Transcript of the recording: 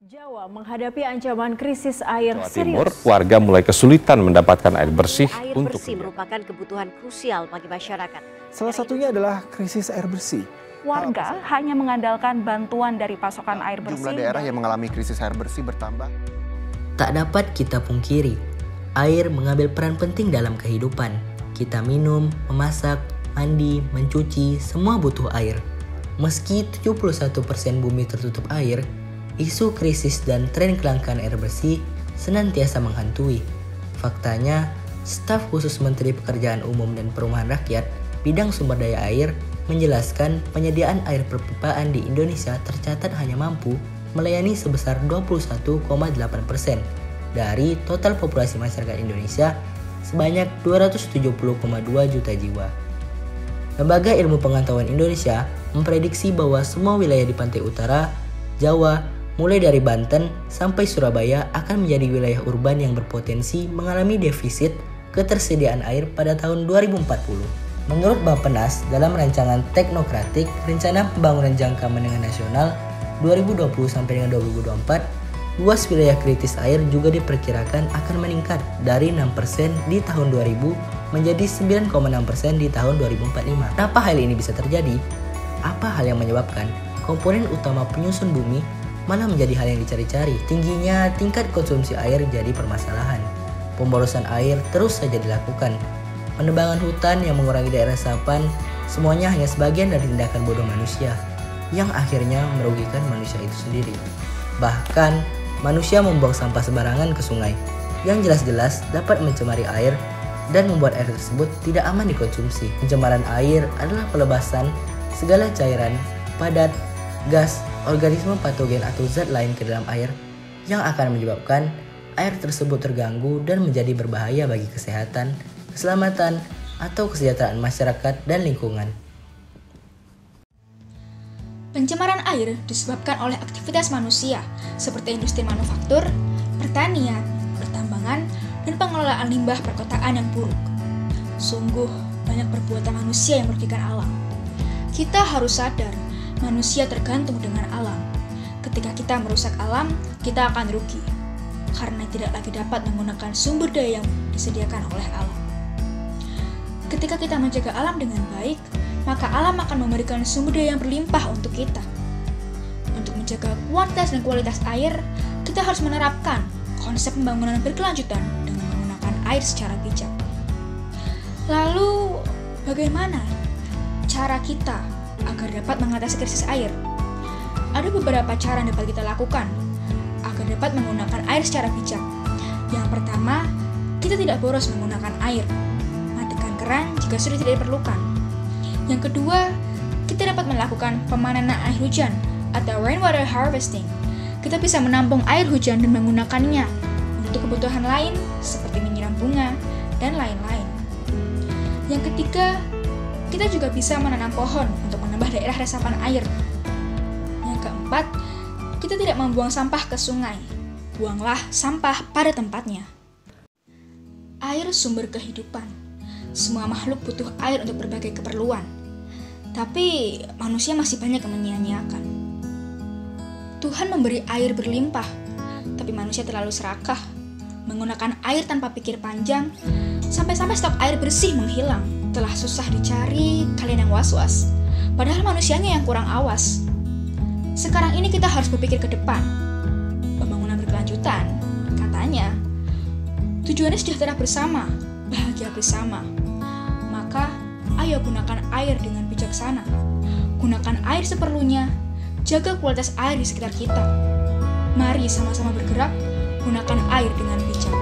Jawa menghadapi ancaman krisis air Jawa serius. Timur, warga mulai kesulitan mendapatkan air bersih Air untuk bersih merupakan kebutuhan krusial bagi masyarakat. Salah satunya adalah krisis air bersih. Warga hanya mengandalkan bantuan dari pasokan air bersih. Jumlah daerah yang mengalami krisis air bersih bertambah. Tak dapat kita pungkiri, air mengambil peran penting dalam kehidupan. Kita minum, memasak, mandi, mencuci, semua butuh air. Meski 71% bumi tertutup air, isu krisis dan tren kelangkaan air bersih senantiasa menghantui. Faktanya, staf khusus Menteri Pekerjaan Umum dan Perumahan Rakyat bidang sumber daya air menjelaskan penyediaan air perpipaan di Indonesia tercatat hanya mampu melayani sebesar 21,8% dari total populasi masyarakat Indonesia sebanyak 270,2 juta jiwa. Lembaga Ilmu Pengetahuan Indonesia memprediksi bahwa semua wilayah di pantai utara, Jawa, mulai dari Banten sampai Surabaya akan menjadi wilayah urban yang berpotensi mengalami defisit ketersediaan air pada tahun 2040. Menurut Bappenas, dalam rancangan teknokratik Rencana Pembangunan Jangka Menengah Nasional 2020 sampai dengan 2024, luas wilayah kritis air juga diperkirakan akan meningkat dari 6% di tahun 2000 menjadi 9,6% di tahun 2045. Kenapa hal ini bisa terjadi? Apa hal yang menyebabkan komponen utama penyusun bumi malah menjadi hal yang dicari-cari? Tingginya tingkat konsumsi air jadi permasalahan. Pemborosan air terus saja dilakukan. Penebangan hutan yang mengurangi daerah resapan, semuanya hanya sebagian dari tindakan bodoh manusia yang akhirnya merugikan manusia itu sendiri. Bahkan, manusia membuang sampah sembarangan ke sungai yang jelas-jelas dapat mencemari air dan membuat air tersebut tidak aman dikonsumsi. Pencemaran air adalah pelepasan segala cairan, padat, gas, organisme patogen atau zat lain ke dalam air yang akan menyebabkan air tersebut terganggu dan menjadi berbahaya bagi kesehatan, keselamatan, atau kesejahteraan masyarakat dan lingkungan. Pencemaran air disebabkan oleh aktivitas manusia seperti industri manufaktur, pertanian, pertambangan, dan pengelolaan limbah perkotaan yang buruk. Sungguh banyak perbuatan manusia yang merugikan alam. Kita harus sadar, manusia tergantung dengan alam. Ketika kita merusak alam, kita akan rugi, karena tidak lagi dapat menggunakan sumber daya yang disediakan oleh alam. Ketika kita menjaga alam dengan baik, maka alam akan memberikan sumber daya yang berlimpah untuk kita. Untuk menjaga kuantitas dan kualitas air, kita harus menerapkan konsep pembangunan berkelanjutan dengan menggunakan air secara bijak. Lalu, bagaimana cara kita agar dapat mengatasi krisis air? Ada beberapa cara yang dapat kita lakukan agar dapat menggunakan air secara bijak. Yang pertama, kita tidak boros menggunakan air. Matikan keran jika sudah tidak diperlukan. Yang kedua, kita dapat melakukan pemanenan air hujan atau rainwater harvesting. Kita bisa menampung air hujan dan menggunakannya untuk kebutuhan lain seperti menyiram bunga dan lain-lain. Yang ketiga, kita juga bisa menanam pohon untuk menambah daerah resapan air. Yang keempat, kita tidak membuang sampah ke sungai. Buanglah sampah pada tempatnya. Air sumber kehidupan. Semua makhluk butuh air untuk berbagai keperluan. Tapi manusia masih banyak yang menyia-nyiakan. Tuhan memberi air berlimpah, tapi manusia terlalu serakah, menggunakan air tanpa pikir panjang, sampai-sampai stok air bersih menghilang. Telah susah dicari, kalian yang was-was, padahal manusianya yang kurang awas. Sekarang ini kita harus berpikir ke depan. Pembangunan berkelanjutan, katanya, tujuannya sejahtera bersama, bahagia bersama. Maka, ayo gunakan air dengan bijaksana. Gunakan air seperlunya, jaga kualitas air di sekitar kita. Mari sama-sama bergerak, gunakan air dengan bijak.